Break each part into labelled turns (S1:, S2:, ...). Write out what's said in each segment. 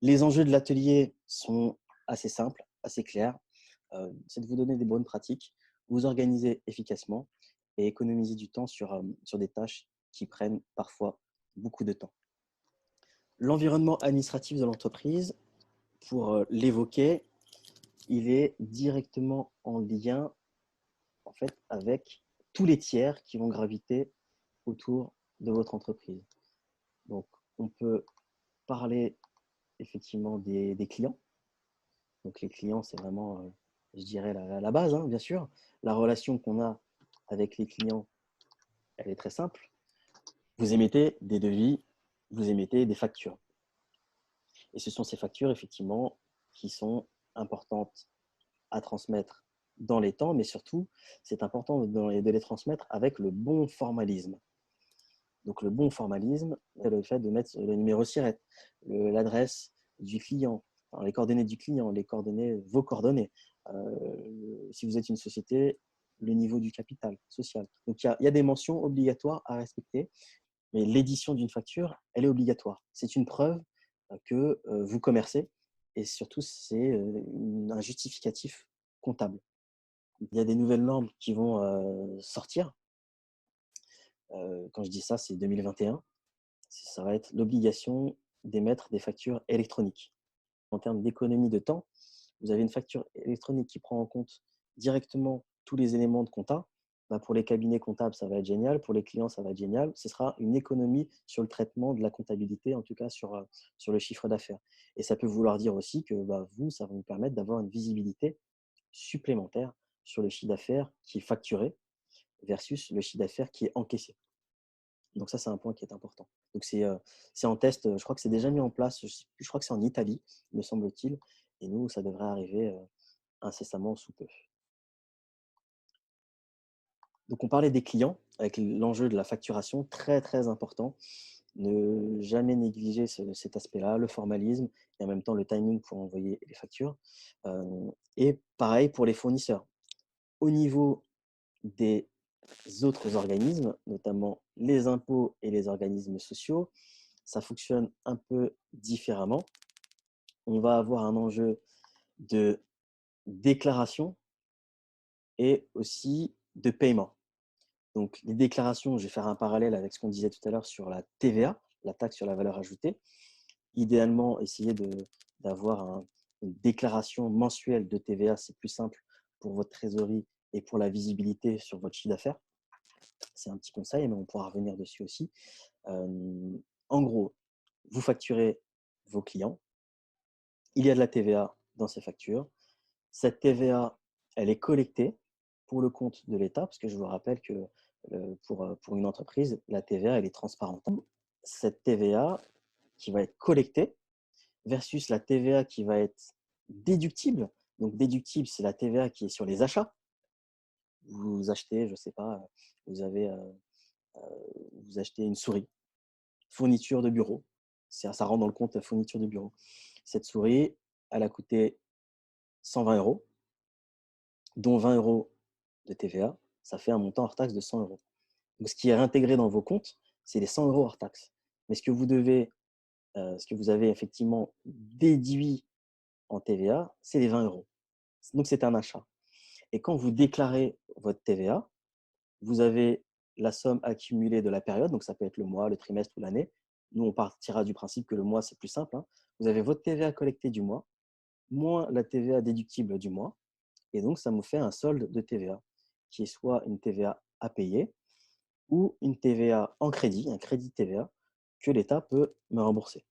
S1: Les enjeux de l'atelier sont assez simples, assez clairs. C'est de vous donner des bonnes pratiques, vous organiser efficacement et économiser du temps sur des tâches qui prennent parfois beaucoup de temps. L'environnement administratif de l'entreprise, pour l'évoquer, il est directement en lien en fait, avec tous les tiers qui vont graviter autour de votre entreprise. Donc, on peut parler effectivement des clients. Donc, les clients, c'est vraiment, je dirais, la base, hein, bien sûr. La relation qu'on a avec les clients, elle est très simple. Vous émettez des devis, vous émettez des factures. Et ce sont ces factures, effectivement, qui sont importantes à transmettre dans les temps, mais surtout, c'est important de les transmettre avec le bon formalisme. Donc, le bon formalisme, c'est le fait de mettre le numéro SIRET, l'adresse du client, enfin, les coordonnées du client, les coordonnées, vos coordonnées. Si vous êtes une société, le niveau du capital social. Donc, il y a des mentions obligatoires à respecter, mais l'édition d'une facture, elle est obligatoire. C'est une preuve que vous commercez et surtout, c'est un justificatif comptable. Il y a des nouvelles normes qui vont sortir. Quand je dis ça, c'est 2021. Ça va être l'obligation d'émettre des factures électroniques. En termes d'économie de temps, vous avez une facture électronique qui prend en compte directement tous les éléments de compta. Bah, pour les cabinets comptables, ça va être génial. Pour les clients, ça va être génial. Ce sera une économie sur le traitement de la comptabilité, en tout cas sur le chiffre d'affaires. Et ça peut vouloir dire aussi que bah, vous, ça va vous permettre d'avoir une visibilité supplémentaire sur le chiffre d'affaires qui est facturé versus le chiffre d'affaires qui est encaissé. Donc ça, c'est un point qui est important. Donc c'est en test, je crois que c'est déjà mis en place, je crois que c'est en Italie, me semble-t-il, et nous, ça devrait arriver incessamment sous peu. Donc on parlait des clients, avec l'enjeu de la facturation, très très important. Ne jamais négliger cet aspect-là, le formalisme et en même temps le timing pour envoyer les factures. Et pareil pour les fournisseurs. Au niveau des autres organismes, notamment les impôts et les organismes sociaux, ça fonctionne un peu différemment. On va avoir un enjeu de déclaration et aussi de paiement. Donc, les déclarations, je vais faire un parallèle avec ce qu'on disait tout à l'heure sur la TVA, la taxe sur la valeur ajoutée. Idéalement, essayer d'avoir une déclaration mensuelle de TVA, c'est plus simple pour votre trésorerie et pour la visibilité sur votre chiffre d'affaires. C'est un petit conseil, mais on pourra revenir dessus aussi. En gros, vous facturez vos clients. Il y a de la TVA dans ces factures. Cette TVA, elle est collectée pour le compte de l'État, parce que je vous rappelle que pour une entreprise, la TVA, elle est transparente. Cette TVA qui va être collectée versus la TVA qui va être déductible. Donc, déductible, c'est la TVA qui est sur les achats. Vous achetez, je ne sais pas, vous avez, vous achetez une souris, fourniture de bureau. Ça rentre dans le compte fourniture de bureau. Cette souris, elle a coûté 120 euros, dont 20 euros de TVA. Ça fait un montant hors taxe de 100 euros. Donc, ce qui est réintégré dans vos comptes, c'est les 100 euros hors taxe. Mais ce que vous avez effectivement déduit en TVA, c'est les 20 euros. Donc, c'est un achat. Et quand vous déclarez votre TVA, vous avez la somme accumulée de la période, donc ça peut être le mois, le trimestre ou l'année. Nous, on partira du principe que le mois, c'est plus simple, hein. Vous avez votre TVA collectée du mois, moins la TVA déductible du mois, et donc ça vous fait un solde de TVA, qui est soit une TVA à payer ou une TVA en crédit, un crédit TVA, que l'État peut me rembourser.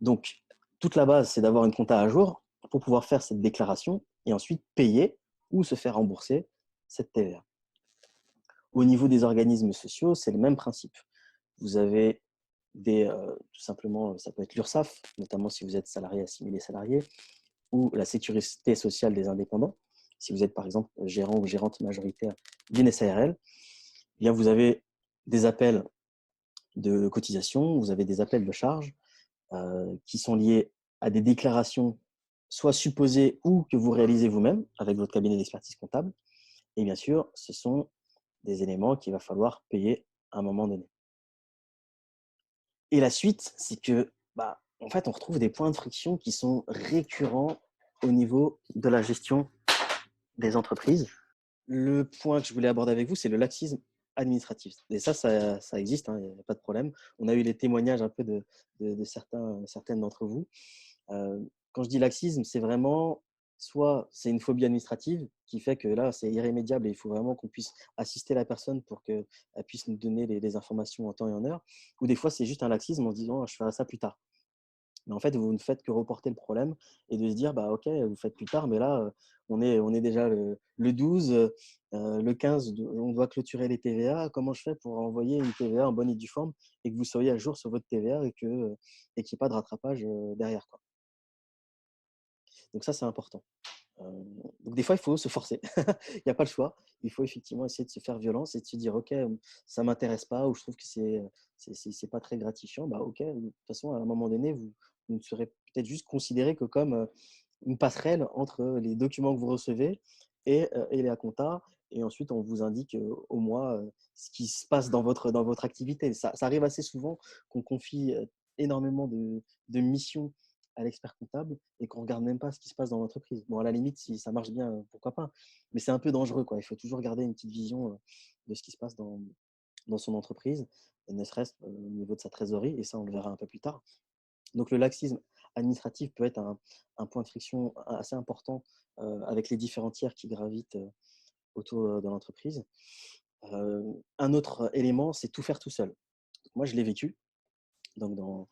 S1: Donc, toute la base, c'est d'avoir une compta à jour pour pouvoir faire cette déclaration et ensuite payer ou se faire rembourser cette TVA. Au niveau des organismes sociaux, c'est le même principe. Vous avez tout simplement, ça peut être l'URSSAF, notamment si vous êtes salarié, assimilé salarié, ou la sécurité sociale des indépendants. Si vous êtes par exemple gérant ou gérante majoritaire d'une SARL, eh bien vous avez des appels de cotisation, vous avez des appels de charges qui sont liés à des déclarations soit supposées ou que vous réalisez vous-même avec votre cabinet d'expertise comptable. Et bien sûr, ce sont des éléments qu'il va falloir payer à un moment donné. Et la suite, c'est que En fait, on retrouve des points de friction qui sont récurrents au niveau de la gestion des entreprises. Le point que je voulais aborder avec vous, c'est le laxisme administratif. Et ça existe, hein, il n'y a pas de problème. On a eu les témoignages un peu de certaines d'entre vous. Quand je dis laxisme, c'est vraiment soit c'est une phobie administrative qui fait que là, c'est irrémédiable et il faut vraiment qu'on puisse assister la personne pour qu'elle puisse nous donner les informations en temps et en heure. Ou des fois, c'est juste un laxisme en se disant je ferai ça plus tard. Mais en fait, vous ne faites que reporter le problème et de se dire, bah, OK, vous faites plus tard, mais là, on est déjà le 12, le 15, on doit clôturer les TVA. Comment je fais pour envoyer une TVA en bonne et due forme et que vous soyez à jour sur votre TVA et qu'il n'y ait pas de rattrapage derrière, quoi. Donc ça, c'est important. Donc des fois, il faut se forcer. Il n'y a pas le choix. Il faut effectivement essayer de se faire violence et de se dire, OK, ça ne m'intéresse pas ou je trouve que c'est pas très gratifiant. Bah, OK, de toute façon, à un moment donné, vous ne serez peut-être juste considéré que comme une passerelle entre les documents que vous recevez et les compta. Et ensuite, on vous indique au mois ce qui se passe dans votre activité. Ça arrive assez souvent qu'on confie énormément de missions à l'expert comptable et qu'on ne regarde même pas ce qui se passe dans l'entreprise. Bon, à la limite, si ça marche bien, pourquoi pas. Mais c'est un peu dangereux, quoi. Il faut toujours garder une petite vision de ce qui se passe dans son entreprise, et ne serait-ce au niveau de sa trésorerie. Et ça, on le verra un peu plus tard. Donc, le laxisme administratif peut être un point de friction assez important avec les différents tiers qui gravitent autour de l'entreprise. Un autre élément, c'est tout faire tout seul. Moi, je l'ai vécu donc dans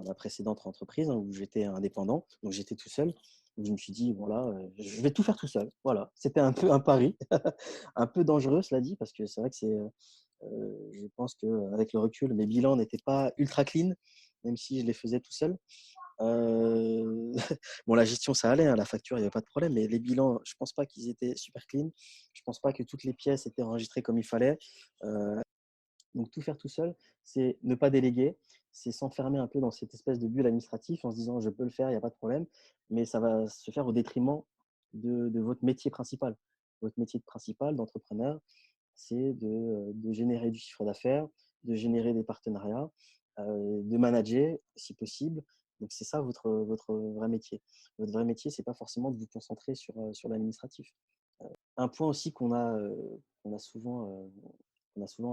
S1: la précédente entreprise, hein, où j'étais indépendant, donc j'étais tout seul. Donc je me suis dit, voilà, je vais tout faire tout seul. Voilà, c'était un peu un pari, un peu dangereux, cela dit, parce que c'est vrai que je pense qu'avec le recul, mes bilans n'étaient pas ultra clean, même si je les faisais tout seul. Bon, la gestion, ça allait, hein, la facture, il n'y avait pas de problème, mais les bilans, je ne pense pas qu'ils étaient super clean. Je ne pense pas que toutes les pièces étaient enregistrées comme il fallait. Donc, tout faire tout seul, c'est ne pas déléguer, c'est s'enfermer un peu dans cette espèce de bulle administrative en se disant je peux le faire, il n'y a pas de problème, mais ça va se faire au détriment de votre métier principal. Votre métier principal d'entrepreneur, c'est de générer du chiffre d'affaires, de générer des partenariats, de manager si possible. Donc, c'est ça votre vrai métier. Votre vrai métier, ce n'est pas forcément de vous concentrer sur l'administratif. Un point aussi qu'on a souvent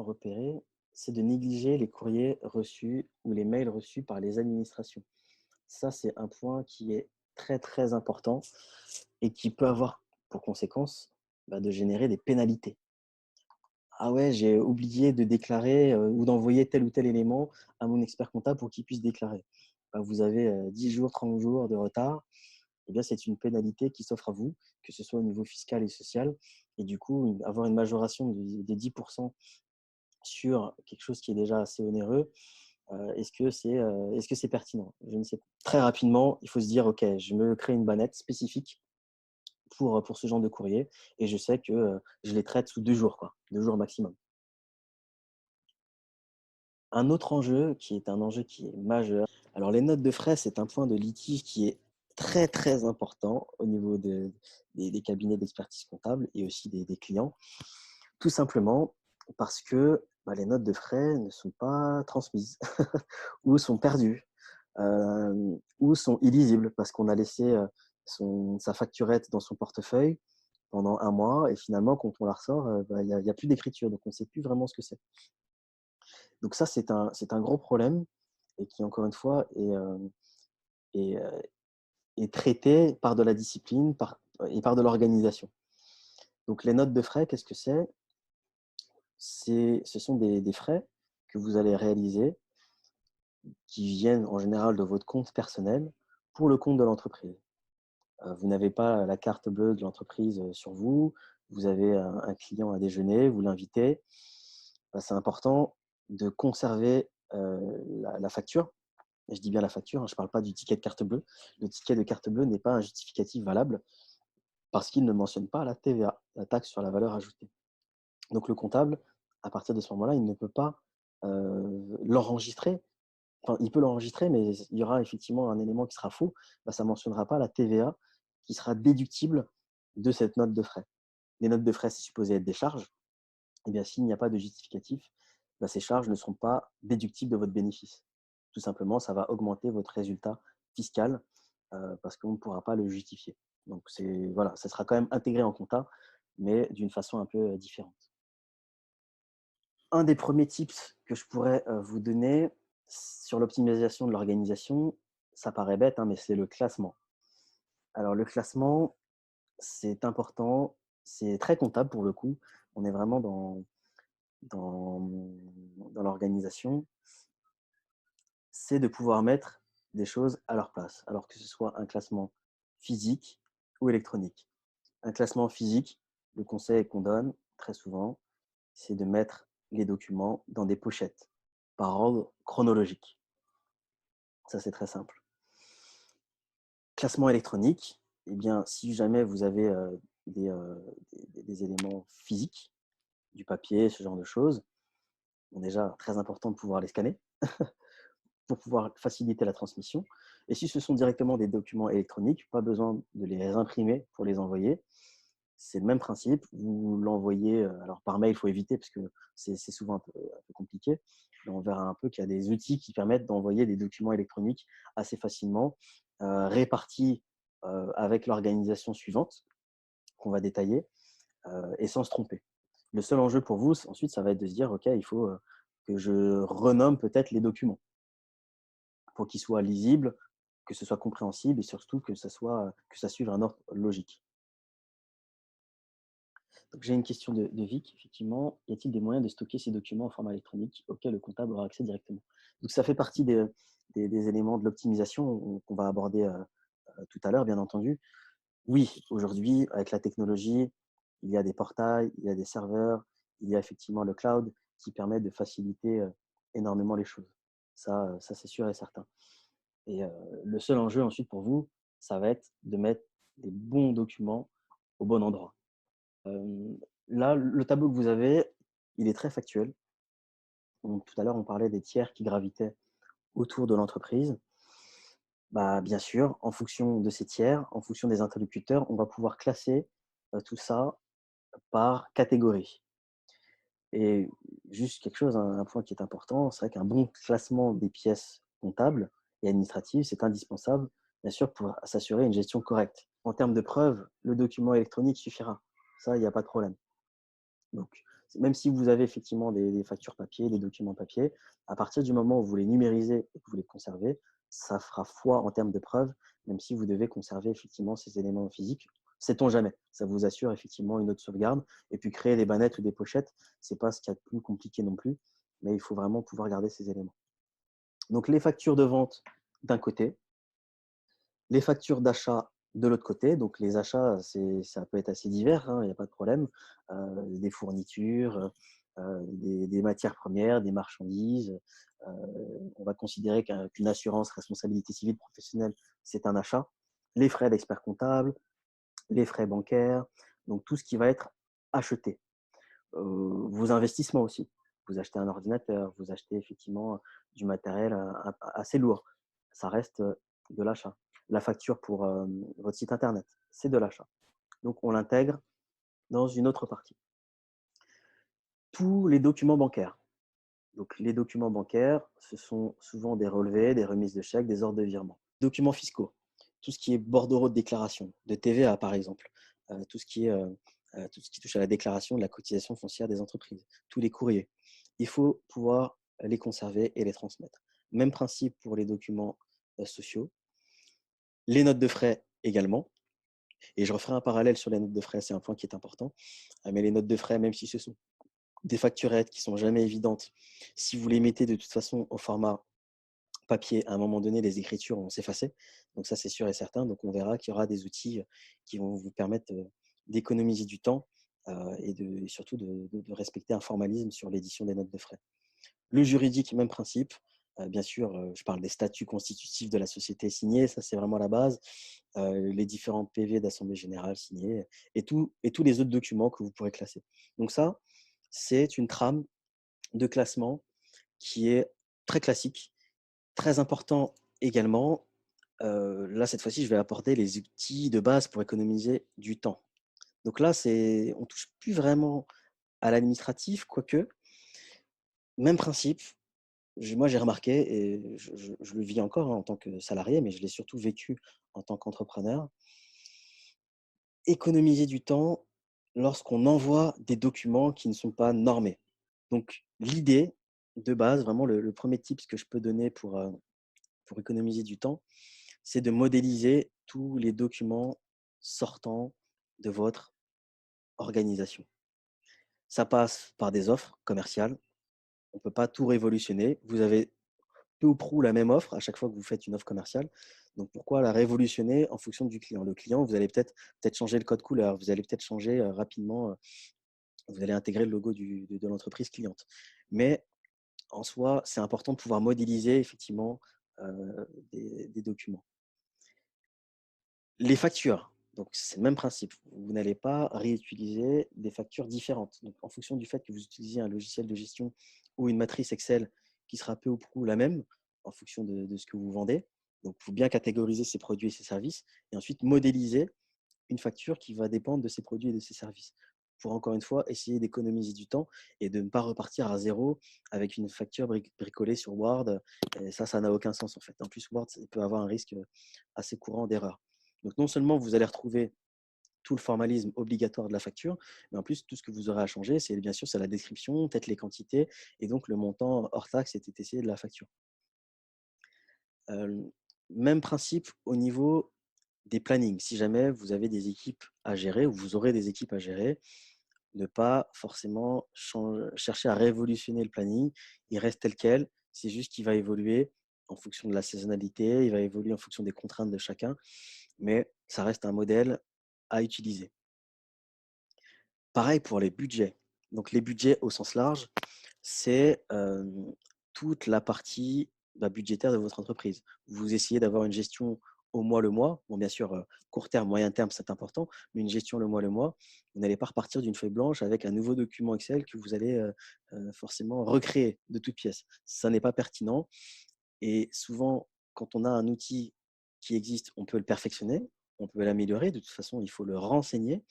S1: repéré, c'est de négliger les courriers reçus ou les mails reçus par les administrations. Ça, c'est un point qui est très, très important et qui peut avoir pour conséquence de générer des pénalités. Ah ouais, j'ai oublié de déclarer ou d'envoyer tel ou tel élément à mon expert comptable pour qu'il puisse déclarer. Bah, vous avez 10 jours, 30 jours de retard. Eh bien, c'est une pénalité qui s'offre à vous, que ce soit au niveau fiscal et social. Et du coup, avoir une majoration des 10% sur quelque chose qui est déjà assez onéreux, est-ce que c'est pertinent? Je ne sais pas. Très rapidement, il faut se dire, OK, je me crée une bannette spécifique pour ce genre de courrier et je sais que je les traite sous 2 jours, quoi, 2 jours maximum. Un autre enjeu qui est un enjeu qui est majeur. Alors les notes de frais, c'est un point de litige qui est très, très important au niveau des cabinets d'expertise comptable et aussi des clients. Tout simplement parce que les notes de frais ne sont pas transmises ou sont perdues ou sont illisibles parce qu'on a laissé sa facturette dans son portefeuille pendant un mois et finalement, quand on la ressort, il y a plus d'écriture, donc on ne sait plus vraiment ce que c'est. Donc ça, c'est un gros problème et qui, encore une fois, est, heu, est traité par de la discipline et par de l'organisation. Donc les notes de frais, qu'est-ce que c'est? Ce sont des frais que vous allez réaliser qui viennent en général de votre compte personnel pour le compte de l'entreprise. Vous n'avez pas la carte bleue de l'entreprise sur vous, vous avez un client à déjeuner, vous l'invitez. C'est important de conserver la facture. Et je dis bien la facture, hein, je ne parle pas du ticket de carte bleue. Le ticket de carte bleue n'est pas un justificatif valable parce qu'il ne mentionne pas la TVA, la taxe sur la valeur ajoutée. Donc le comptable, à partir de ce moment-là, il ne peut pas l'enregistrer. Enfin, il peut l'enregistrer, mais il y aura effectivement un élément qui sera faux. Ça ne mentionnera pas la TVA qui sera déductible de cette note de frais. Les notes de frais, c'est supposé être des charges. Eh bien, s'il n'y a pas de justificatif, ces charges ne seront pas déductibles de votre bénéfice. Tout simplement, ça va augmenter votre résultat fiscal parce qu'on ne pourra pas le justifier. Donc, voilà, ça sera quand même intégré en compta, mais d'une façon un peu différente. Un des premiers tips que je pourrais vous donner sur l'optimisation de l'organisation, ça paraît bête, hein, mais c'est le classement. Alors, le classement, c'est important, c'est très comptable pour le coup. On est vraiment dans, dans l'organisation. C'est de pouvoir mettre des choses à leur place, alors que ce soit un classement physique ou électronique. Un classement physique, le conseil qu'on donne très souvent, c'est de mettre les documents dans des pochettes par ordre chronologique. Ça, c'est très simple. Classement électronique, eh bien, si jamais vous avez des, euh, des éléments physiques, du papier, ce genre de choses, bon, déjà, très important de pouvoir les scanner pour pouvoir faciliter la transmission. Et si ce sont directement des documents électroniques, pas besoin de les imprimer pour les envoyer. C'est le même principe. Vous l'envoyez, alors par mail, il faut éviter parce que c'est souvent un peu compliqué. Mais on verra un peu qu'il y a des outils qui permettent d'envoyer des documents électroniques assez facilement, répartis avec l'organisation suivante qu'on va détailler et sans se tromper. Le seul enjeu pour vous, ensuite, ça va être de se dire, OK, il faut que je renomme peut-être les documents pour qu'ils soient lisibles, que ce soit compréhensible et surtout que ça suive un ordre logique. Donc, j'ai une question de Vic, effectivement. Y a-t-il des moyens de stocker ces documents en format électronique auquel le comptable aura accès directement? Donc, ça fait partie des éléments de l'optimisation qu'on va aborder tout à l'heure, bien entendu. Oui, aujourd'hui, avec la technologie, il y a des portails, il y a des serveurs, il y a effectivement le cloud qui permet de faciliter énormément les choses. Ça c'est sûr et certain. Et le seul enjeu ensuite pour vous, ça va être de mettre des bons documents au bon endroit. Là, le tableau que vous avez, il est très factuel. Tout à l'heure, on parlait des tiers qui gravitaient autour de l'entreprise. Bah, bien sûr, en fonction de ces tiers, en fonction des interlocuteurs, on va pouvoir classer tout ça par catégorie. Et juste quelque chose, un point qui est important, c'est vrai qu'un bon classement des pièces comptables et administratives, c'est indispensable, bien sûr, pour s'assurer une gestion correcte. En termes de preuves, le document électronique suffira. Ça, il n'y a pas de problème. Donc, même si vous avez effectivement des factures papier, des documents papier, à partir du moment où vous les numérisez et que vous les conservez, ça fera foi en termes de preuves, même si vous devez conserver effectivement ces éléments physiques. Sait-on jamais? Ça vous assure effectivement une autre sauvegarde. Et puis créer des bannettes ou des pochettes, c'est pas ce qu'il y a de plus compliqué non plus, mais il faut vraiment pouvoir garder ces éléments. Donc les factures de vente d'un côté, les factures d'achat de l'autre côté, donc les achats, ça peut être assez divers, hein, il n'y a pas de problème. Des fournitures, des matières premières, des marchandises. On va considérer qu'une assurance responsabilité civile professionnelle, c'est un achat. Les frais d'expert comptable, les frais bancaires, donc tout ce qui va être acheté. Vos investissements aussi. Vous achetez un ordinateur, vous achetez effectivement du matériel assez lourd. Ça reste de l'achat. La facture pour votre site internet, c'est de l'achat. Donc on l'intègre dans une autre partie. Tous les documents bancaires. Donc les documents bancaires, ce sont souvent des relevés, des remises de chèques, des ordres de virement. Documents fiscaux, tout ce qui est bordereau de déclaration, de TVA par exemple, tout ce qui touche à la déclaration de la cotisation foncière des entreprises, tous les courriers. Il faut pouvoir les conserver et les transmettre. Même principe pour les documents sociaux. Les notes de frais également. Et je referai un parallèle sur les notes de frais, c'est un point qui est important. Mais les notes de frais, même si ce sont des facturettes qui sont jamais évidentes, si vous les mettez de toute façon au format papier, à un moment donné, les écritures vont s'effacer. Donc ça, c'est sûr et certain. Donc on verra qu'il y aura des outils qui vont vous permettre d'économiser du temps et surtout de respecter un formalisme sur l'édition des notes de frais. Le juridique, même principe. Bien sûr, je parle des statuts constitutifs de la société signés, ça c'est vraiment la base. Les différents PV d'Assemblée générale signés et tous les autres documents que vous pourrez classer. Donc ça, c'est une trame de classement qui est très classique, très important également. Là, cette fois-ci, je vais apporter les outils de base pour économiser du temps. Donc là, on ne touche plus vraiment à l'administratif, quoique, même principe, Moi, j'ai remarqué et je le vis encore, hein, en tant que salarié, mais je l'ai surtout vécu en tant qu'entrepreneur. Économiser du temps lorsqu'on envoie des documents qui ne sont pas normés. Donc l'idée de base, vraiment le 1er tips que je peux donner pour économiser du temps, c'est de modéliser tous les documents sortant de votre organisation. Ça passe par des offres commerciales. On ne peut pas tout révolutionner. Vous avez peu ou prou la même offre à chaque fois que vous faites une offre commerciale. Donc pourquoi la révolutionner en fonction du client? Le client, vous allez peut-être changer le code couleur, vous allez peut-être changer rapidement, vous allez intégrer le logo de l'entreprise cliente. Mais en soi, c'est important de pouvoir modéliser effectivement des documents. Les factures, donc c'est le même principe. Vous n'allez pas réutiliser des factures différentes. Donc, en fonction du fait que vous utilisez un logiciel de gestion ou une matrice Excel qui sera peu ou prou la même en fonction de ce que vous vendez. Donc, il faut bien catégoriser ces produits et ces services et ensuite modéliser une facture qui va dépendre de ces produits et de ces services. Pour encore une fois, essayer d'économiser du temps et de ne pas repartir à zéro avec une facture bricolée sur Word. Et ça n'a aucun sens en fait. En plus, Word peut avoir un risque assez courant d'erreur. Donc non seulement vous allez retrouver tout le formalisme obligatoire de la facture, mais en plus, tout ce que vous aurez à changer, c'est bien sûr c'est la description, peut-être les quantités et donc le montant hors taxe et TTC de la facture. Euh, Même principe au niveau des plannings. Si jamais vous avez des équipes à gérer ou vous aurez des équipes à gérer, ne pas forcément chercher à révolutionner le planning. Il reste tel quel. C'est juste qu'il va évoluer en fonction de la saisonnalité, il va évoluer en fonction des contraintes de chacun, mais ça reste un modèle à utiliser. Pareil pour les budgets. Donc les budgets au sens large, c'est toute la partie budgétaire de votre entreprise. Vous essayez d'avoir une gestion au mois le mois. Bon, bien sûr, court terme, moyen terme, c'est important, mais une gestion le mois le mois. Vous n'allez pas repartir d'une feuille blanche avec un nouveau document Excel que vous allez forcément recréer de toutes pièces. Ça n'est pas pertinent. Et souvent, quand on a un outil qui existe, on peut le perfectionner, on peut l'améliorer. De toute façon, il faut le renseigner.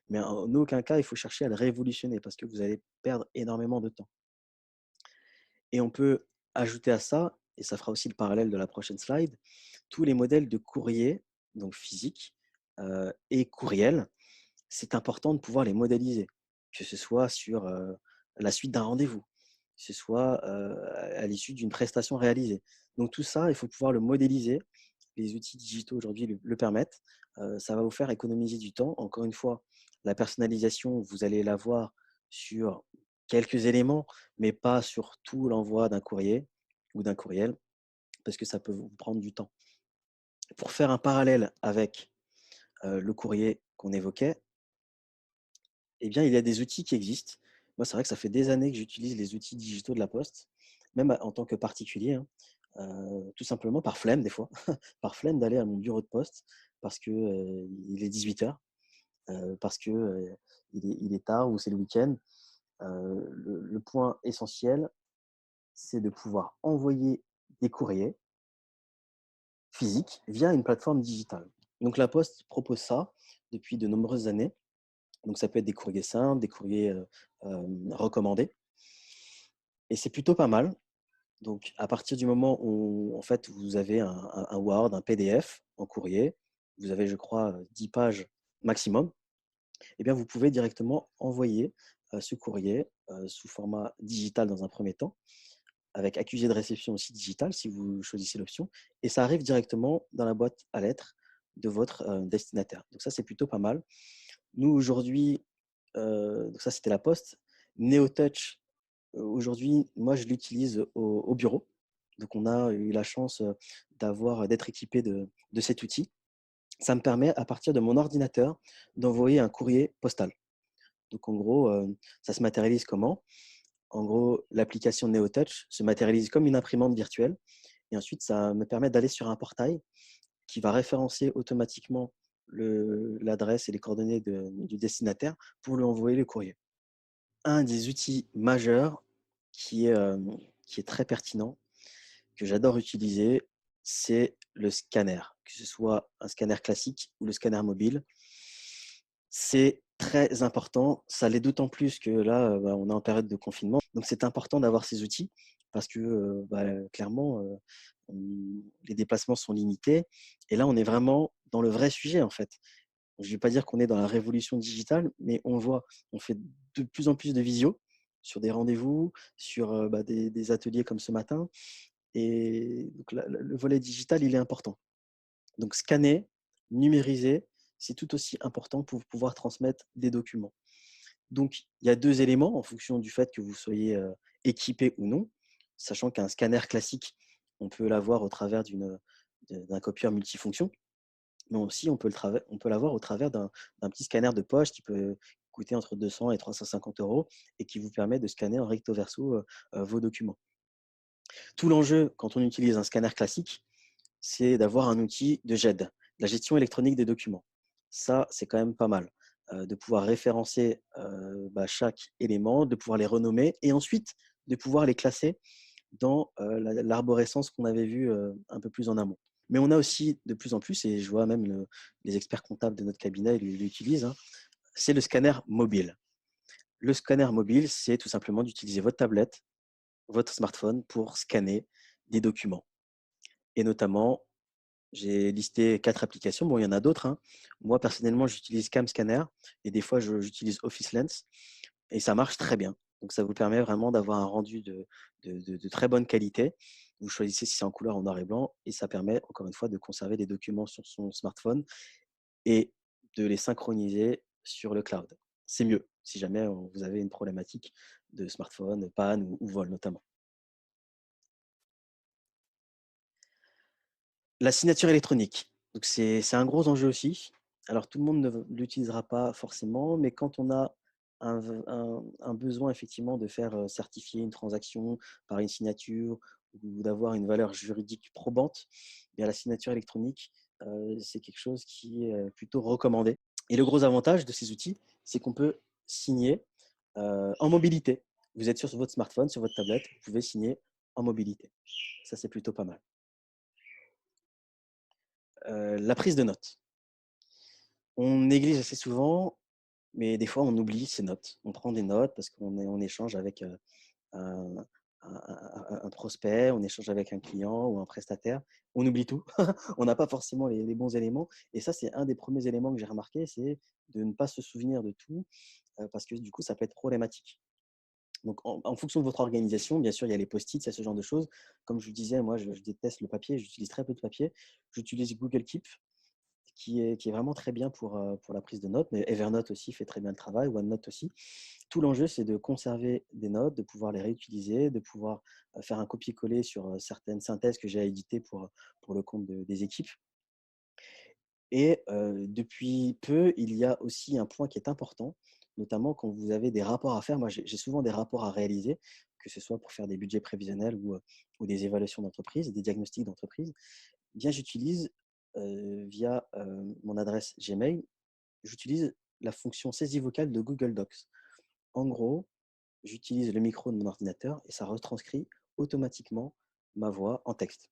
S1: Mais en aucun cas, il faut chercher à le révolutionner parce que vous allez perdre énormément de temps. Et on peut ajouter à ça, et ça fera aussi le parallèle de la prochaine slide, tous les modèles de courrier, donc physique et courriel. C'est important de pouvoir les modéliser, que ce soit sur la suite d'un rendez-vous, que ce soit à l'issue d'une prestation réalisée. Donc tout ça, il faut pouvoir le modéliser. Les outils digitaux aujourd'hui le permettent. Ça va vous faire économiser du temps. Encore une fois, la personnalisation, vous allez l'avoir sur quelques éléments, mais pas sur tout l'envoi d'un courrier ou d'un courriel, parce que ça peut vous prendre du temps. Pour faire un parallèle avec le courrier qu'on évoquait, eh bien, il y a des outils qui existent. Moi, c'est vrai que ça fait des années que j'utilise les outils digitaux de la Poste, même en tant que particulier, hein. Tout simplement par flemme des fois, par flemme d'aller à mon bureau de poste parce que, il est 18h, parce que, il est tard ou c'est le week-end. Le point essentiel, c'est de pouvoir envoyer des courriers physiques via une plateforme digitale. Donc la Poste propose ça depuis de nombreuses années. Donc ça peut être des courriers simples, des courriers, recommandés et c'est plutôt pas mal. Donc à partir du moment où, en fait, vous avez un Word, un PDF en courrier, vous avez, je crois, 10 pages maximum, et bien vous pouvez directement envoyer, ce courrier, sous format digital dans un premier temps, avec accusé de réception aussi digital si vous choisissez l'option et ça arrive directement dans la boîte à lettres de votre, destinataire. Donc ça, c'est plutôt pas mal. Nous aujourd'hui, donc ça, c'était la Poste. NeoTouch, aujourd'hui, moi, je l'utilise au bureau. Donc, on a eu la chance d'être équipé de cet outil. Ça me permet, à partir de mon ordinateur, d'envoyer un courrier postal. Donc, en gros, ça se matérialise comment? En gros, l'application NeoTouch se matérialise comme une imprimante virtuelle. Et ensuite, ça me permet d'aller sur un portail qui va référencer automatiquement l'adresse et les coordonnées du destinataire pour lui envoyer le courrier. Un des outils majeurs qui est, qui est très pertinent, que j'adore utiliser, c'est le scanner, que ce soit un scanner classique ou le scanner mobile. C'est Très important. Ça l'est d'autant plus que là, bah, on est en période de confinement. Donc c'est important d'avoir ces outils parce que, bah, clairement, les déplacements sont limités et là, on est vraiment dans le vrai sujet, en fait. Je ne vais pas dire qu'on est dans la révolution digitale, mais on fait de plus en plus de visio sur des rendez-vous, sur, bah, des ateliers comme ce matin et donc le volet digital, il est important. Donc scanner, numériser, c'est tout aussi important pour pouvoir transmettre des documents. Donc, il y a 2 éléments en fonction du fait que vous soyez, équipé ou non, sachant qu'un scanner classique, on peut l'avoir au travers d'un copieur multifonction, mais aussi on peut l'avoir au travers d'un petit scanner de poche qui peut coûter entre 200 et 350 € et qui vous permet de scanner en recto verso, vos documents. Tout l'enjeu quand on utilise un scanner classique, c'est d'avoir un outil de GED, la gestion électronique des documents. Ça, c'est quand même pas mal, de pouvoir référencer, bah, chaque élément, de pouvoir les renommer et ensuite de pouvoir les classer dans, l'arborescence qu'on avait vue, un peu plus en amont. Mais on a aussi de plus en plus et je vois même les experts comptables de notre cabinet l'utilisent, hein, c'est le scanner mobile. Le scanner mobile, c'est tout simplement d'utiliser votre tablette, votre smartphone pour scanner des documents et notamment j'ai listé 4 applications. Bon, il y en a d'autres, hein. Moi, personnellement, j'utilise CamScanner et des fois, j'utilise Office Lens et ça marche très bien. Donc, ça vous permet vraiment d'avoir un rendu de très bonne qualité. Vous choisissez si c'est en couleur ou en noir et blanc et ça permet, encore une fois, de conserver des documents sur son smartphone et de les synchroniser sur le cloud. C'est mieux si jamais vous avez une problématique de smartphone, panne ou vol notamment. La signature électronique, donc c'est un gros enjeu aussi. Alors tout le monde ne l'utilisera pas forcément, mais quand on a un besoin effectivement de faire, certifier une transaction par une signature ou d'avoir une valeur juridique probante, eh bien la signature électronique, c'est quelque chose qui est, plutôt recommandé et le gros avantage de ces outils, c'est qu'on peut signer, en mobilité. Vous êtes sur votre smartphone, sur votre tablette, vous pouvez signer en mobilité. Ça, c'est plutôt pas mal. La prise de notes. On néglige assez souvent, mais des fois on oublie ces notes. On prend des notes parce qu'on est en échange avec, un un prospect, on échange avec un client ou un prestataire. On oublie tout. On n'a pas forcément les bons éléments et ça, c'est un des premiers éléments que j'ai remarqué, c'est de ne pas se souvenir de tout, parce que du coup, ça peut être problématique. Donc en fonction de votre organisation, bien sûr, il y a les post-it, il y a ce genre de choses. Comme je vous disais, moi, je déteste le papier, j'utilise très peu de papier. J'utilise Google Keep qui est vraiment très bien pour la prise de notes, mais Evernote aussi fait très bien le travail, OneNote aussi. Tout l'enjeu, c'est de conserver des notes, de pouvoir les réutiliser, de pouvoir, faire un copier-coller sur, certaines synthèses que j'ai à éditer pour le compte des équipes et depuis peu, il y a aussi un point qui est important, notamment quand vous avez des rapports à faire. Moi, j'ai souvent des rapports à réaliser, que ce soit pour faire des budgets prévisionnels ou des évaluations d'entreprise, des diagnostics d'entreprise. Bien, j'utilise, via, mon adresse Gmail, j'utilise la fonction saisie vocale de Google Docs. En gros, j'utilise le micro de mon ordinateur et ça retranscrit automatiquement ma voix en texte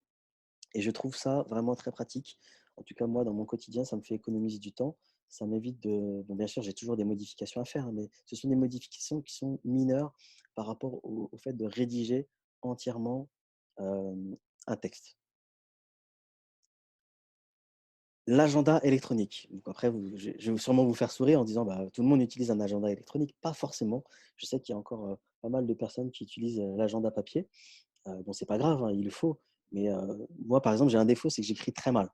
S1: et je trouve ça vraiment très pratique. En tout cas, moi, dans mon quotidien, ça me fait économiser du temps. Ça m'évite de bon, bien sûr, j'ai toujours des modifications à faire, hein, mais ce sont des modifications qui sont mineures par rapport au fait de rédiger entièrement, un texte. L'agenda électronique. Donc après, je vais sûrement vous faire sourire en disant: «Bah, tout le monde utilise un agenda électronique». Pas forcément. Je sais qu'il y a encore, pas mal de personnes qui utilisent, l'agenda papier. Bon, c'est pas grave, hein, il le faut. Mais, moi, par exemple, j'ai un défaut, c'est que j'écris très mal.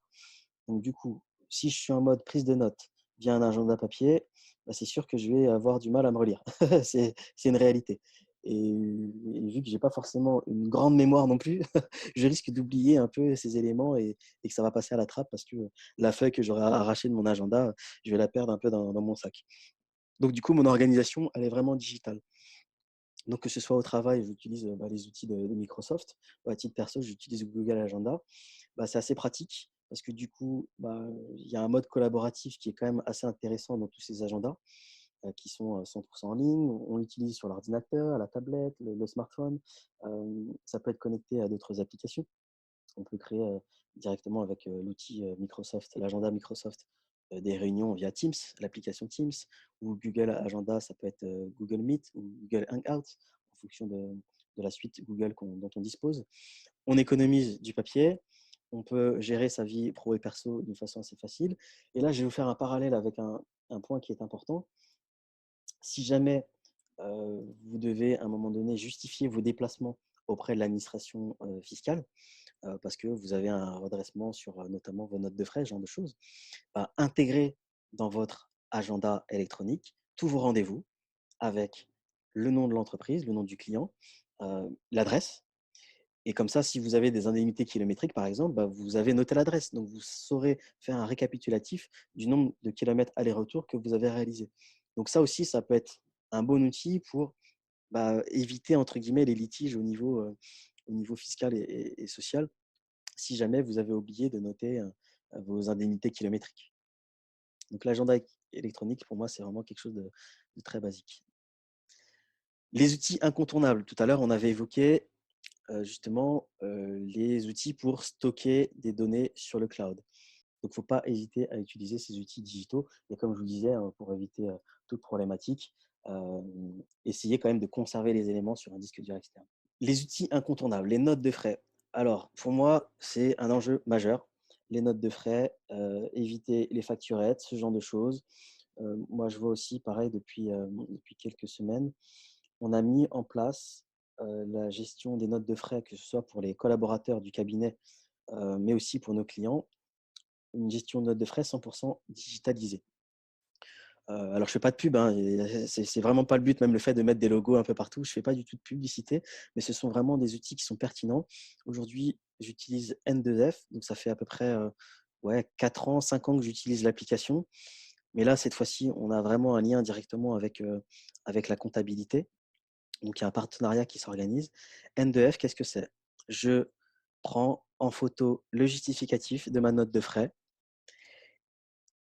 S1: Donc du coup, si je suis en mode prise de notes via un agenda papier, bah, c'est sûr que je vais avoir du mal à me relire. C'est une réalité et vu que j'ai pas forcément une grande mémoire non plus, je risque d'oublier un peu ces éléments et que ça va passer à la trappe parce que la feuille que j'aurais arrachée de mon agenda, je vais la perdre un peu dans mon sac. Donc du coup, mon organisation, elle est vraiment digitale. Donc que ce soit au travail, j'utilise, bah, les outils de Microsoft. À titre perso, j'utilise Google Agenda. Bah, c'est assez pratique parce que du coup, bah, il y a un mode collaboratif qui est quand même assez intéressant dans tous ces agendas, qui sont, 100 en ligne. On l'utilise sur l'ordinateur, la tablette, le smartphone. Ça peut être connecté à d'autres applications. On peut créer, directement avec, l'outil, Microsoft, l'agenda Microsoft, des réunions via Teams, l'application Teams, ou Google Agenda, ça peut être Google Meet ou Google Hangout, en fonction de la suite Google dont on dispose. On économise du papier, on peut gérer sa vie pro et perso d'une façon assez facile. Et là, je vais vous faire un parallèle avec un point qui est important. Si jamais vous devez à un moment donné justifier vos déplacements auprès de l'administration fiscale, parce que vous avez un redressement sur notamment vos notes de frais, ce genre de choses, bah, intégrez dans votre agenda électronique tous vos rendez-vous avec le nom de l'entreprise, le nom du client, l'adresse. Et comme ça, si vous avez des indemnités kilométriques, par exemple, bah, vous avez noté l'adresse. Donc, vous saurez faire un récapitulatif du nombre de kilomètres aller-retour que vous avez réalisé. Donc, ça aussi, ça peut être un bon outil pour éviter, entre guillemets, les litiges au niveau fiscal et social, si jamais vous avez oublié de noter vos indemnités kilométriques. Donc, l'agenda électronique, pour moi, c'est vraiment quelque chose de très basique. Les outils incontournables. Tout à l'heure, on avait évoqué justement les outils pour stocker des données sur le cloud. Donc, il ne faut pas hésiter à utiliser ces outils digitaux. Et comme je vous disais, hein, pour éviter toute problématique, euh, essayez quand même de conserver les éléments sur un disque dur externe. Les outils incontournables, les notes de frais. Alors, pour moi, c'est un enjeu majeur. Les notes de frais, éviter les facturettes, ce genre de choses. Moi, je vois aussi, pareil, depuis quelques semaines, on a mis en place la gestion des notes de frais, que ce soit pour les collaborateurs du cabinet, mais aussi pour nos clients, une gestion de notes de frais 100% digitalisée. Alors, je ne fais pas de pub, hein, c'est vraiment pas le but, même le fait de mettre des logos un peu partout. Je ne fais pas du tout de publicité, mais ce sont vraiment des outils qui sont pertinents. Aujourd'hui, j'utilise N2F, donc ça fait à peu près 4 ans, 5 ans que j'utilise l'application. Mais là, cette fois-ci, on a vraiment un lien directement avec la comptabilité. Donc, il y a un partenariat qui s'organise. N2F, qu'est-ce que c'est? Je prends en photo le justificatif de ma note de frais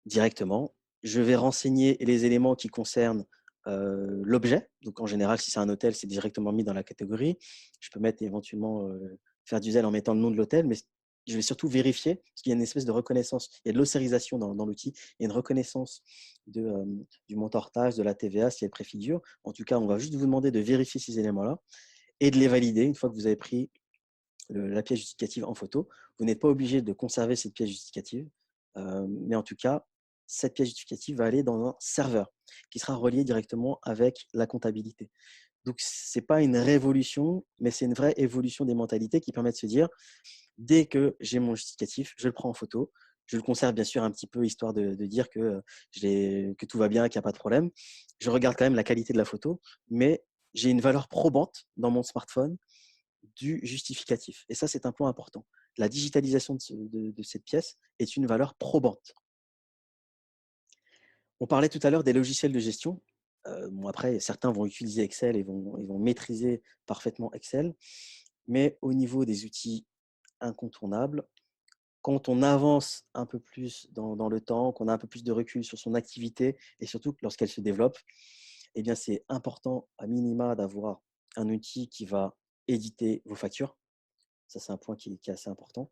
S1: directement. Je vais renseigner les éléments qui concernent l'objet. Donc, en général, si c'est un hôtel, c'est directement mis dans la catégorie. Je peux mettre éventuellement faire du zèle en mettant le nom de l'hôtel, mais je vais surtout vérifier, parce qu'il y a une espèce de reconnaissance, il y a de l'ossérisation dans l'outil, il y a une reconnaissance du montant hors taxe, de la TVA, si elle préfigure. En tout cas, on va juste vous demander de vérifier ces éléments-là et de les valider une fois que vous avez pris la pièce justificative en photo. Vous n'êtes pas obligé de conserver cette pièce justificative, mais en tout cas, cette pièce justificative va aller dans un serveur qui sera relié directement avec la comptabilité. Donc, ce n'est pas une révolution, mais c'est une vraie évolution des mentalités qui permet de se dire, dès que j'ai mon justificatif, je le prends en photo. Je le conserve bien sûr un petit peu, histoire de dire que tout va bien, qu'il n'y a pas de problème. Je regarde quand même la qualité de la photo, mais j'ai une valeur probante dans mon smartphone du justificatif. Et ça, c'est un point important. La digitalisation de cette pièce est une valeur probante. On parlait tout à l'heure des logiciels de gestion. Bon, après, certains vont utiliser Excel et vont maîtriser parfaitement Excel. Mais au niveau des outils incontournables, quand on avance un peu plus dans le temps, qu'on a un peu plus de recul sur son activité et surtout lorsqu'elle se développe, eh bien, c'est important à minima d'avoir un outil qui va éditer vos factures. Ça, c'est un point qui est assez important.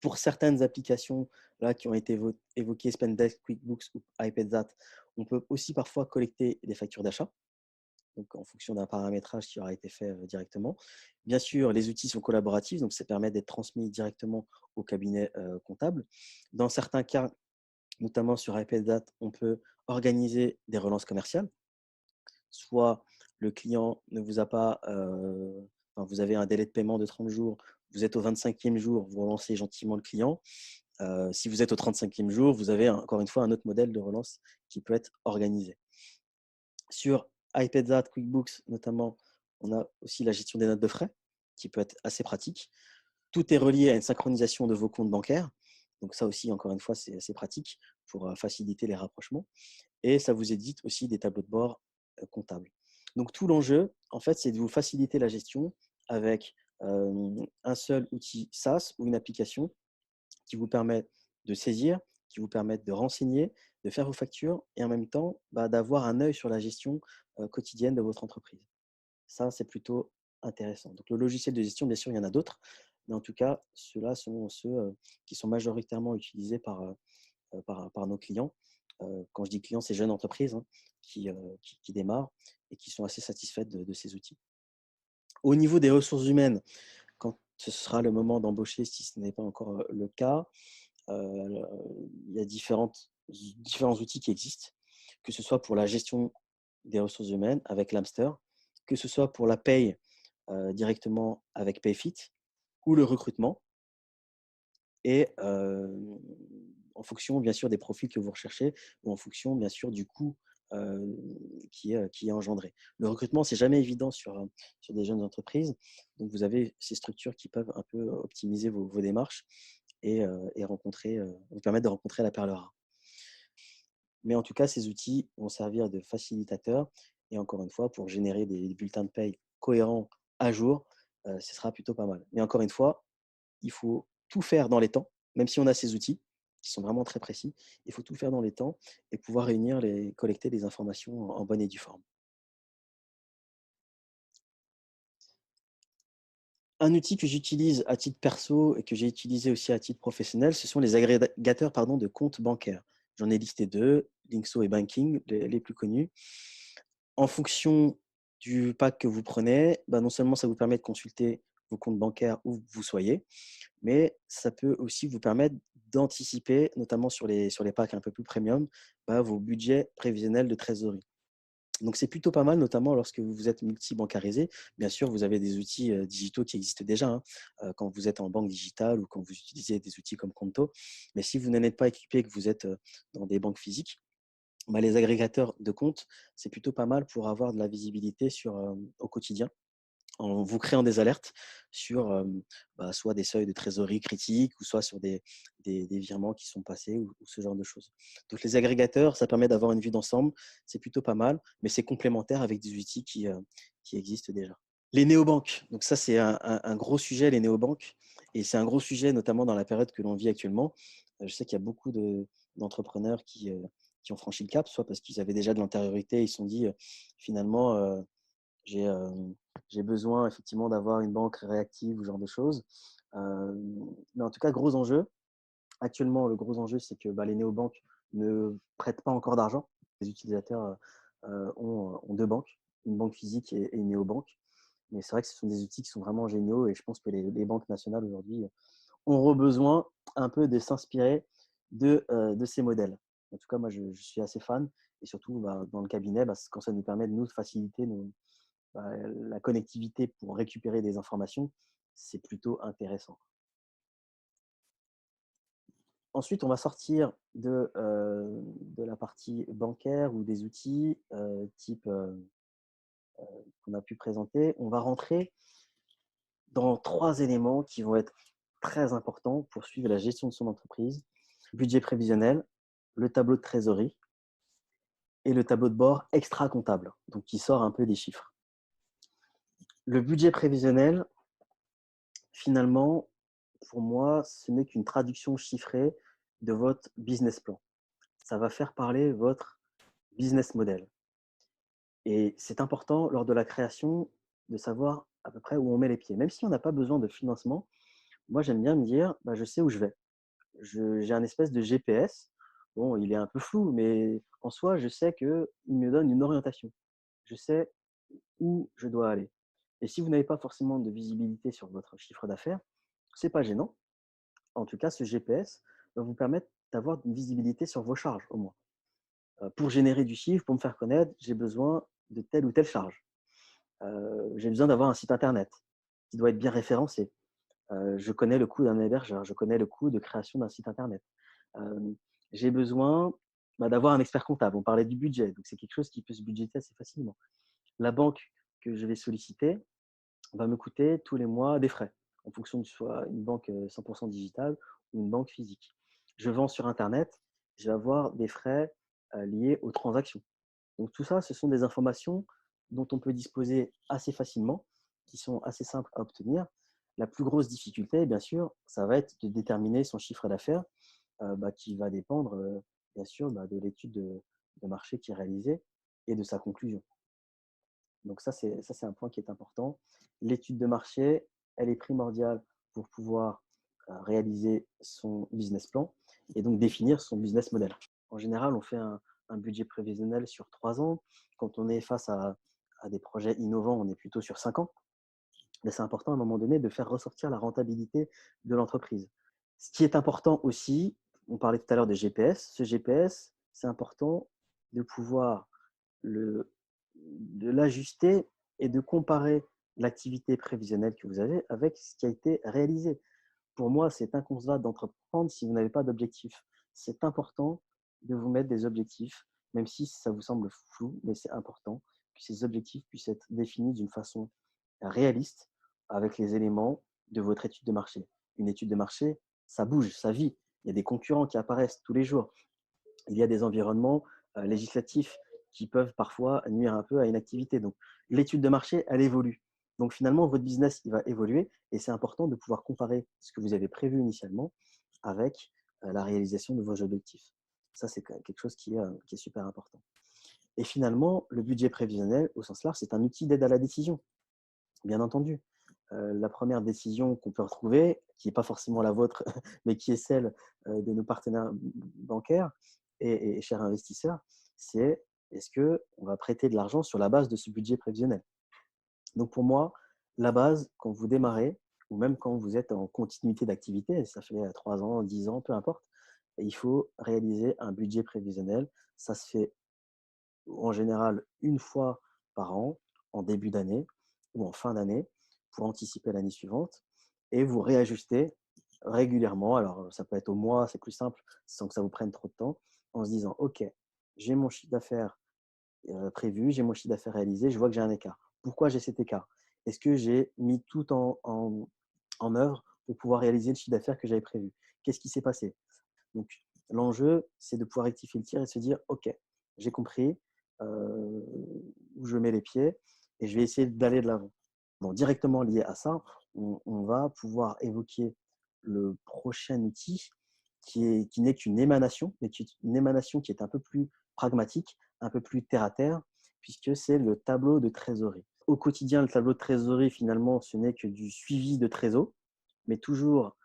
S1: Pour certaines applications là, qui ont été évoquées, Spendesk, QuickBooks ou iPadZat, on peut aussi parfois collecter des factures d'achat, donc en fonction d'un paramétrage qui aura été fait directement. Bien sûr, les outils sont collaboratifs, donc ça permet d'être transmis directement au cabinet comptable. Dans certains cas, notamment sur iPadZat, on peut organiser des relances commerciales. Soit le client ne vous a pas, enfin, vous avez un délai de paiement de 30 jours, vous êtes au 25e jour, vous relancez gentiment le client. Si vous êtes au 35e jour, vous avez encore une fois un autre modèle de relance qui peut être organisé. Sur iPadZat, QuickBooks notamment, on a aussi la gestion des notes de frais qui peut être assez pratique. Tout est relié à une synchronisation de vos comptes bancaires. Donc ça aussi, encore une fois, c'est assez pratique pour faciliter les rapprochements. Et ça vous édite aussi des tableaux de bord comptables. Donc tout l'enjeu, en fait, c'est de vous faciliter la gestion avec un seul outil SaaS ou une application qui vous permet de saisir, qui vous permettent de renseigner, de faire vos factures et en même temps d'avoir un œil sur la gestion quotidienne de votre entreprise. Ça, c'est plutôt intéressant. Donc le logiciel de gestion, bien sûr, il y en a d'autres, mais en tout cas, ceux-là sont ceux qui sont majoritairement utilisés par nos clients. Quand je dis clients, c'est jeunes entreprises, hein, qui démarrent et qui sont assez satisfaites de ces outils. Au niveau des ressources humaines, quand ce sera le moment d'embaucher, si ce n'est pas encore le cas, euh, il y a différents outils qui existent, que ce soit pour la gestion des ressources humaines avec l'Amster, que ce soit pour la paye directement avec Payfit ou le recrutement. Et en fonction, bien sûr, des profils que vous recherchez ou en fonction, bien sûr, du coût qui est engendré. Le recrutement, c'est jamais évident sur des jeunes entreprises. Donc, vous avez ces structures qui peuvent un peu optimiser vos démarches et vous permettre de rencontrer la perle rare. Mais en tout cas, ces outils vont servir de facilitateurs et encore une fois, pour générer des bulletins de paye cohérents à jour, ce sera plutôt pas mal. Mais encore une fois, il faut tout faire dans les temps, même si on a ces outils qui sont vraiment très précis, il faut tout faire dans les temps et pouvoir collecter les informations en bonne et due forme. Un outil que j'utilise à titre perso et que j'ai utilisé aussi à titre professionnel, ce sont les agrégateurs de comptes bancaires. J'en ai listé deux, Linkso et Banking, les plus connus. En fonction du pack que vous prenez, non seulement ça vous permet de consulter vos comptes bancaires où vous soyez, mais ça peut aussi vous permettre d'anticiper, notamment sur les packs un peu plus premium, vos budgets prévisionnels de trésorerie. Donc, c'est plutôt pas mal, notamment lorsque vous êtes multi-bancarisé. Bien sûr, vous avez des outils digitaux qui existent déjà, hein, quand vous êtes en banque digitale ou quand vous utilisez des outils comme Conto. Mais si vous n'en êtes pas équipé et que vous êtes dans des banques physiques, les agrégateurs de comptes, c'est plutôt pas mal pour avoir de la visibilité au quotidien en vous créant des alertes sur soit des seuils de trésorerie critiques ou soit sur des virements qui sont passés ou ce genre de choses. Donc les agrégateurs, ça permet d'avoir une vue d'ensemble, c'est plutôt pas mal, mais c'est complémentaire avec des outils qui existent déjà. Les néobanques, donc ça c'est un gros sujet, les néobanques, et c'est un gros sujet notamment dans la période que l'on vit actuellement. Je sais qu'il y a beaucoup d'entrepreneurs qui ont franchi le cap, soit parce qu'ils avaient déjà de l'antériorité, ils se sont dit finalement j'ai besoin effectivement d'avoir une banque réactive ou ce genre de choses. Mais en tout cas, gros enjeu. Actuellement, le gros enjeu, c'est que les néobanques ne prêtent pas encore d'argent. Les utilisateurs ont deux banques, une banque physique et une néobanque. Mais c'est vrai que ce sont des outils qui sont vraiment géniaux et je pense que les banques nationales aujourd'hui ont besoin un peu de s'inspirer de ces modèles. En tout cas, moi, je suis assez fan et surtout dans le cabinet, quand ça nous permet de nous faciliter la connectivité pour récupérer des informations, c'est plutôt intéressant. Ensuite, on va sortir de la partie bancaire ou des outils type qu'on a pu présenter. On va rentrer dans trois éléments qui vont être très importants pour suivre la gestion de son entreprise. Budget prévisionnel, le tableau de trésorerie et le tableau de bord extra-comptable, donc qui sort un peu des chiffres. Le budget prévisionnel, finalement, pour moi, ce n'est qu'une traduction chiffrée de votre business plan. Ça va faire parler votre business model. Et c'est important lors de la création de savoir à peu près où on met les pieds. Même si on n'a pas besoin de financement, moi j'aime bien me dire, je sais où je vais. J'ai un espèce de GPS. Bon, il est un peu flou, mais en soi, je sais qu'il me donne une orientation. Je sais où je dois aller. Et si vous n'avez pas forcément de visibilité sur votre chiffre d'affaires, ce n'est pas gênant. En tout cas, ce GPS va vous permettre d'avoir une visibilité sur vos charges au moins. Pour générer du chiffre, pour me faire connaître, j'ai besoin de telle ou telle charge. J'ai besoin d'avoir un site internet qui doit être bien référencé. Je connais le coût d'un hébergeur, je connais le coût de création d'un site internet. J'ai besoin d'avoir un expert comptable. On parlait du budget, donc c'est quelque chose qui peut se budgéter assez facilement. La banque que je vais solliciter va me coûter tous les mois des frais, en fonction de soit une banque 100% digitale ou une banque physique. Je vends sur Internet, je vais avoir des frais liés aux transactions. Donc tout ça, ce sont des informations dont on peut disposer assez facilement, qui sont assez simples à obtenir. La plus grosse difficulté, bien sûr, ça va être de déterminer son chiffre d'affaires, qui va dépendre, bien sûr, de l'étude de marché qui est réalisée et de sa conclusion. Donc ça, c'est un point qui est important. L'étude de marché, elle est primordiale pour pouvoir réaliser son business plan. et donc définir son business model. En général, on fait un budget prévisionnel sur 3 ans. Quand on est face à des projets innovants, on est plutôt sur 5 ans. Mais c'est important à un moment donné de faire ressortir la rentabilité de l'entreprise. Ce qui est important aussi, on parlait tout à l'heure de GPS. Ce GPS, c'est important de pouvoir de l'ajuster et de comparer l'activité prévisionnelle que vous avez avec ce qui a été réalisé. Pour moi, c'est inconcevable d'entreprendre si vous n'avez pas d'objectif. C'est important de vous mettre des objectifs, même si ça vous semble flou, mais c'est important que ces objectifs puissent être définis d'une façon réaliste avec les éléments de votre étude de marché. Une étude de marché, ça bouge, ça vit. Il y a des concurrents qui apparaissent tous les jours. Il y a des environnements législatifs qui peuvent parfois nuire un peu à une activité. Donc, l'étude de marché, elle évolue. Donc, finalement, votre business, il va évoluer et c'est important de pouvoir comparer ce que vous avez prévu initialement avec la réalisation de vos objectifs. Ça, c'est quelque chose qui est super important. Et finalement, le budget prévisionnel, au sens large, c'est un outil d'aide à la décision, bien entendu. La première décision qu'on peut retrouver, qui n'est pas forcément la vôtre, mais qui est celle de nos partenaires bancaires et chers investisseurs, c'est est-ce qu'on va prêter de l'argent sur la base de ce budget prévisionnel. Donc pour moi, la base, quand vous démarrez, ou même quand vous êtes en continuité d'activité, ça fait 3 ans, 10 ans, peu importe, il faut réaliser un budget prévisionnel. Ça se fait en général une fois par an, en début d'année ou en fin d'année, pour anticiper l'année suivante. Et vous réajustez régulièrement. Alors, ça peut être au mois, c'est plus simple, sans que ça vous prenne trop de temps, en se disant, OK, j'ai mon chiffre d'affaires prévu, j'ai mon chiffre d'affaires réalisé, je vois que j'ai un écart. Pourquoi j'ai cet écart? Est-ce que j'ai mis tout en œuvre pour pouvoir réaliser le chiffre d'affaires que j'avais prévu? Qu'est-ce qui s'est passé? Donc, l'enjeu, c'est de pouvoir rectifier le tir et se dire, OK, j'ai compris où je mets les pieds et je vais essayer d'aller de l'avant. Donc, directement lié à ça, on va pouvoir évoquer le prochain outil qui n'est qu'une émanation, mais qui est une émanation qui est un peu plus pragmatique, un peu plus terre à terre, puisque c'est le tableau de trésorerie. Au quotidien, le tableau de trésorerie, finalement, ce n'est que du suivi de trésor, mais toujours,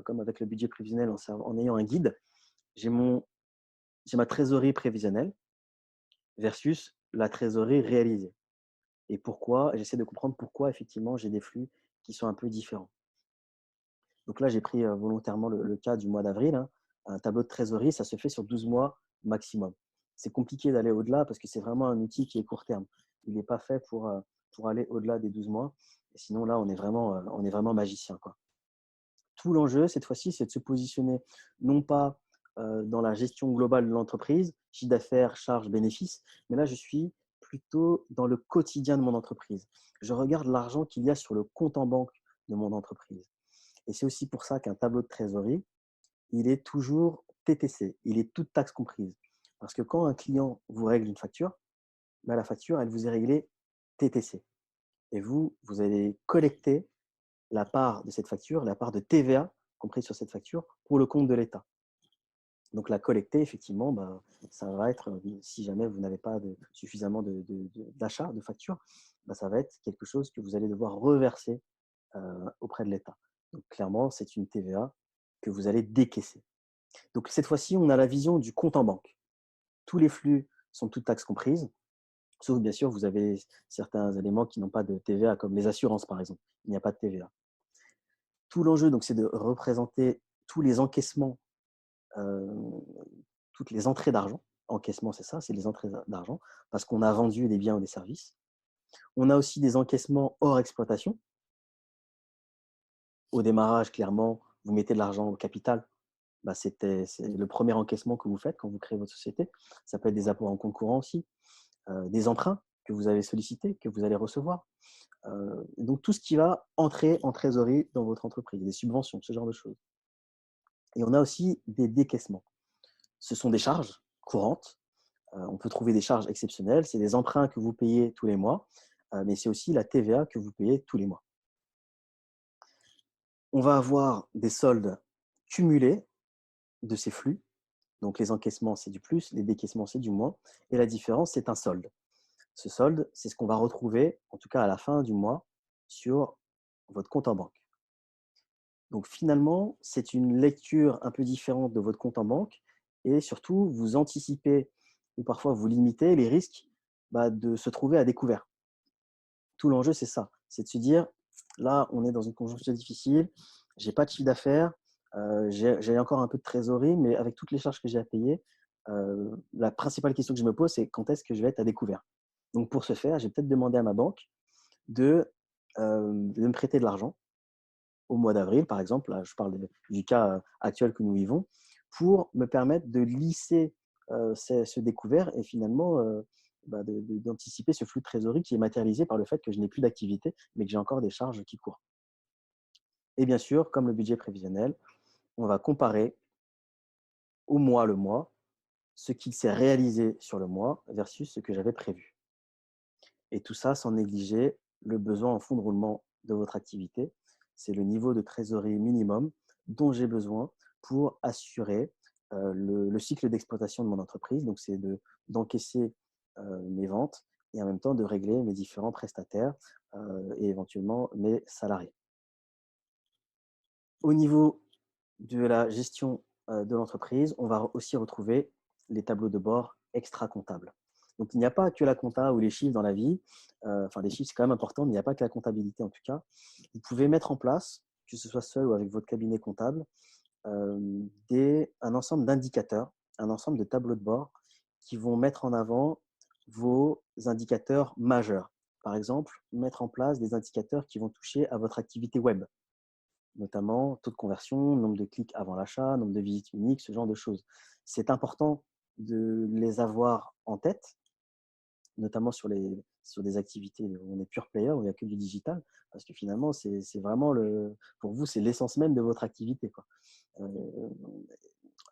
S1: comme avec le budget prévisionnel, en ayant un guide. J'ai ma trésorerie prévisionnelle versus la trésorerie réalisée. Et pourquoi, j'essaie de comprendre pourquoi effectivement j'ai des flux qui sont un peu différents. Donc là, j'ai pris volontairement le cas du mois d'avril, hein. Un tableau de trésorerie, ça se fait sur 12 mois maximum. C'est compliqué d'aller au-delà parce que c'est vraiment un outil qui est court terme. Il n'est pas fait pour aller au-delà des 12 mois. Et sinon, là, on est vraiment magicien, quoi. Tout l'enjeu, cette fois-ci, c'est de se positionner non pas dans la gestion globale de l'entreprise, chiffre d'affaires, charges, bénéfices, mais là, je suis plutôt dans le quotidien de mon entreprise. Je regarde l'argent qu'il y a sur le compte en banque de mon entreprise. Et c'est aussi pour ça qu'un tableau de trésorerie, il est toujours TTC, il est toute taxe comprise. Parce que quand un client vous règle une facture, ben la facture, elle vous est réglée TTC. Et vous allez collecter la part de cette facture, la part de TVA comprise sur cette facture pour le compte de l'État. Donc la collecter, effectivement, ben, ça va être, si jamais vous n'avez pas suffisamment d'achats, de factures, ben, ça va être quelque chose que vous allez devoir reverser auprès de l'État. Donc clairement, c'est une TVA que vous allez décaisser. Donc cette fois-ci, on a la vision du compte en banque. Tous les flux sont toutes taxes comprises, sauf bien sûr, vous avez certains éléments qui n'ont pas de TVA, comme les assurances par exemple. Il n'y a pas de TVA. Tout l'enjeu, donc, c'est de représenter tous les encaissements, toutes les entrées d'argent. Encaissement, c'est ça, c'est les entrées d'argent, parce qu'on a vendu des biens ou des services. On a aussi des encaissements hors exploitation. Au démarrage, clairement, vous mettez de l'argent au capital. Bah, c'est le premier encaissement que vous faites quand vous créez votre société. Ça peut être des apports en compte courant aussi, des emprunts que vous avez sollicités, que vous allez recevoir. Donc, tout ce qui va entrer en trésorerie dans votre entreprise, des subventions, ce genre de choses. Et on a aussi des décaissements. Ce sont des charges courantes. On peut trouver des charges exceptionnelles. C'est des emprunts que vous payez tous les mois, mais c'est aussi la TVA que vous payez tous les mois. On va avoir des soldes cumulés de ces flux. Donc les encaissements, c'est du plus, les décaissements, c'est du moins. Et la différence, c'est un solde. Ce solde, c'est ce qu'on va retrouver, en tout cas à la fin du mois, sur votre compte en banque. Donc finalement, c'est une lecture un peu différente de votre compte en banque et surtout, vous anticipez ou parfois vous limitez les risques, de se trouver à découvert. Tout l'enjeu, c'est ça, c'est de se dire: «Là, on est dans une conjoncture difficile, j'ai pas de chiffre d'affaires, j'ai encore un peu de trésorerie, mais avec toutes les charges que j'ai à payer, la principale question que je me pose, c'est quand est-ce que je vais être à découvert?» Donc pour ce faire, j'ai peut-être demandé à ma banque de, de me prêter de l'argent au mois d'avril, par exemple, là je parle du cas actuel que nous vivons, pour me permettre de lisser ce découvert et finalement d'anticiper ce flux de trésorerie qui est matérialisé par le fait que je n'ai plus d'activité, mais que j'ai encore des charges qui courent. Et bien sûr, comme le budget prévisionnel, on va comparer au mois le mois ce qui s'est réalisé sur le mois versus ce que j'avais prévu. Et tout ça sans négliger le besoin en fonds de roulement de votre activité. C'est le niveau de trésorerie minimum dont j'ai besoin pour assurer le cycle d'exploitation de mon entreprise. Donc, c'est d'encaisser mes ventes et en même temps de régler mes différents prestataires et éventuellement mes salariés. Au niveau de la gestion de l'entreprise, on va aussi retrouver les tableaux de bord extra-comptables. Donc, il n'y a pas que la compta ou les chiffres dans la vie. Enfin, les chiffres, c'est quand même important, mais il n'y a pas que la comptabilité en tout cas. Vous pouvez mettre en place, que ce soit seul ou avec votre cabinet comptable, un ensemble d'indicateurs, un ensemble de tableaux de bord qui vont mettre en avant vos indicateurs majeurs. Par exemple, mettre en place des indicateurs qui vont toucher à votre activité web, notamment taux de conversion, nombre de clics avant l'achat, nombre de visites uniques, ce genre de choses. C'est important de les avoir en tête, notamment sur des activités où on est pure player, où il n'y a que du digital, parce que finalement, c'est vraiment pour vous, c'est l'essence même de votre activité, quoi. Euh,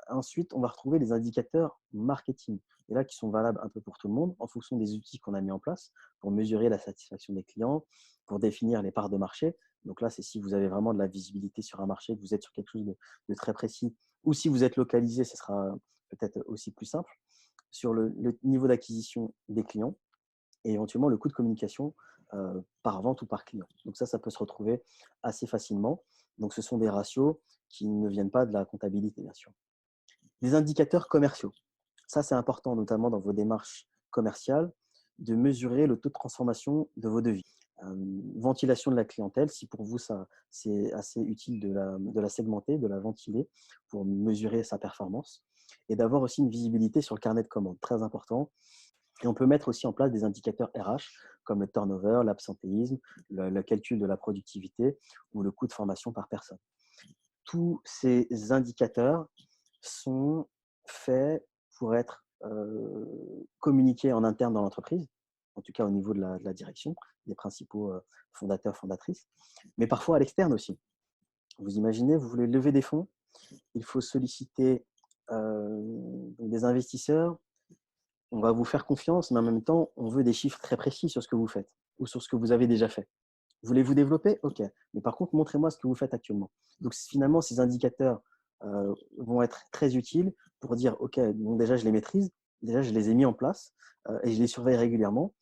S1: Ensuite, on va retrouver les indicateurs marketing, et là qui sont valables un peu pour tout le monde, en fonction des outils qu'on a mis en place pour mesurer la satisfaction des clients, pour définir les parts de marché. Donc là, c'est si vous avez vraiment de la visibilité sur un marché, que vous êtes sur quelque chose de très précis, ou si vous êtes localisé, ce sera peut-être aussi plus simple, sur le niveau d'acquisition des clients et éventuellement le coût de communication par vente ou par client. Donc ça peut se retrouver assez facilement. Donc ce sont des ratios qui ne viennent pas de la comptabilité, bien sûr. Des indicateurs commerciaux. Ça, c'est important, notamment dans vos démarches commerciales, de mesurer le taux de transformation de vos devis. Ventilation de la clientèle, si pour vous, ça, c'est assez utile de la segmenter, de la ventiler pour mesurer sa performance et d'avoir aussi une visibilité sur le carnet de commandes, très important. Et on peut mettre aussi en place des indicateurs RH comme le turnover, l'absentéisme, le calcul de la productivité ou le coût de formation par personne. Tous ces indicateurs sont faits pour être communiqués en interne dans l'entreprise, en tout cas au niveau de la direction, des principaux fondateurs, fondatrices, mais parfois à l'externe aussi. Vous imaginez, vous voulez lever des fonds, il faut solliciter des investisseurs, on va vous faire confiance, mais en même temps, on veut des chiffres très précis sur ce que vous faites ou sur ce que vous avez déjà fait. Voulez-vous développer? OK. Mais par contre, montrez-moi ce que vous faites actuellement. Donc finalement, ces indicateurs vont être très utiles pour dire, OK, bon, déjà, je les maîtrise, déjà, je les ai mis en place et je les surveille régulièrement.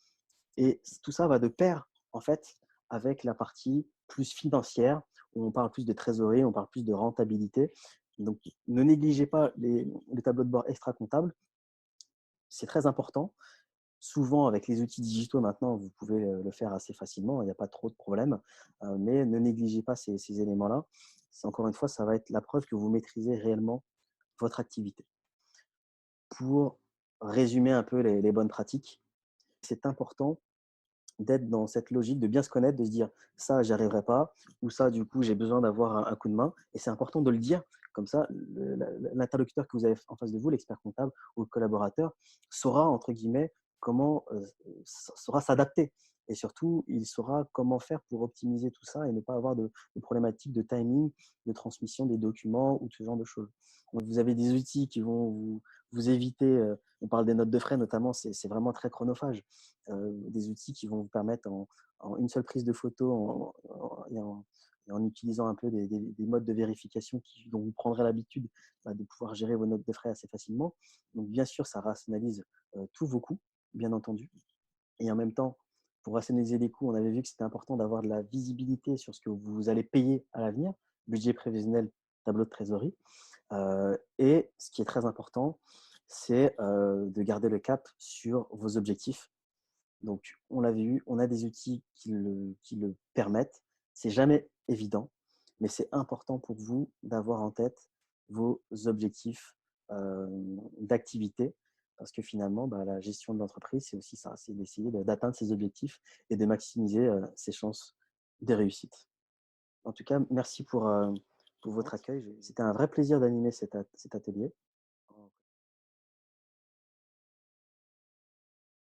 S1: Et tout ça va de pair, en fait, avec la partie plus financière, où on parle plus de trésorerie, on parle plus de rentabilité. Donc, ne négligez pas les tableaux de bord extra-comptables. C'est très important. Souvent, avec les outils digitaux maintenant, vous pouvez le faire assez facilement, il n'y a pas trop de problèmes, mais ne négligez pas ces éléments-là. C'est encore une fois, ça va être la preuve que vous maîtrisez réellement votre activité. Pour résumer un peu les bonnes pratiques, c'est important d'être dans cette logique de bien se connaître, de se dire: «Ça, j'y arriverai pas» ou «Ça, du coup, j'ai besoin d'avoir un coup de main» et c'est important de le dire. Comme ça, l'interlocuteur que vous avez en face de vous, l'expert comptable ou le collaborateur, saura, entre guillemets, comment, saura s'adapter et surtout, il saura comment faire pour optimiser tout ça et ne pas avoir de problématiques de timing, de transmission des documents ou ce genre de choses. Donc vous avez des outils qui vont vous éviter, on parle des notes de frais notamment, c'est vraiment très chronophage. Des outils qui vont vous permettre en une seule prise de photo et en utilisant un peu des modes de vérification dont vous prendrez l'habitude de pouvoir gérer vos notes de frais assez facilement. Donc, bien sûr, ça rationalise tous vos coûts, bien entendu. Et en même temps, pour rationaliser les coûts, on avait vu que c'était important d'avoir de la visibilité sur ce que vous allez payer à l'avenir. budget prévisionnel, tableau de trésorerie. Et ce qui est très important, c'est de garder le cap sur vos objectifs. Donc, on l'a vu, on a des outils qui le permettent. C'est jamais évident, mais c'est important pour vous d'avoir en tête vos objectifs d'activité, parce que finalement, bah, la gestion de l'entreprise, c'est aussi ça, c'est d'essayer d'atteindre ses objectifs et de maximiser ses chances de réussite. En tout cas, merci pour votre accueil. C'était un vrai plaisir d'animer cet atelier.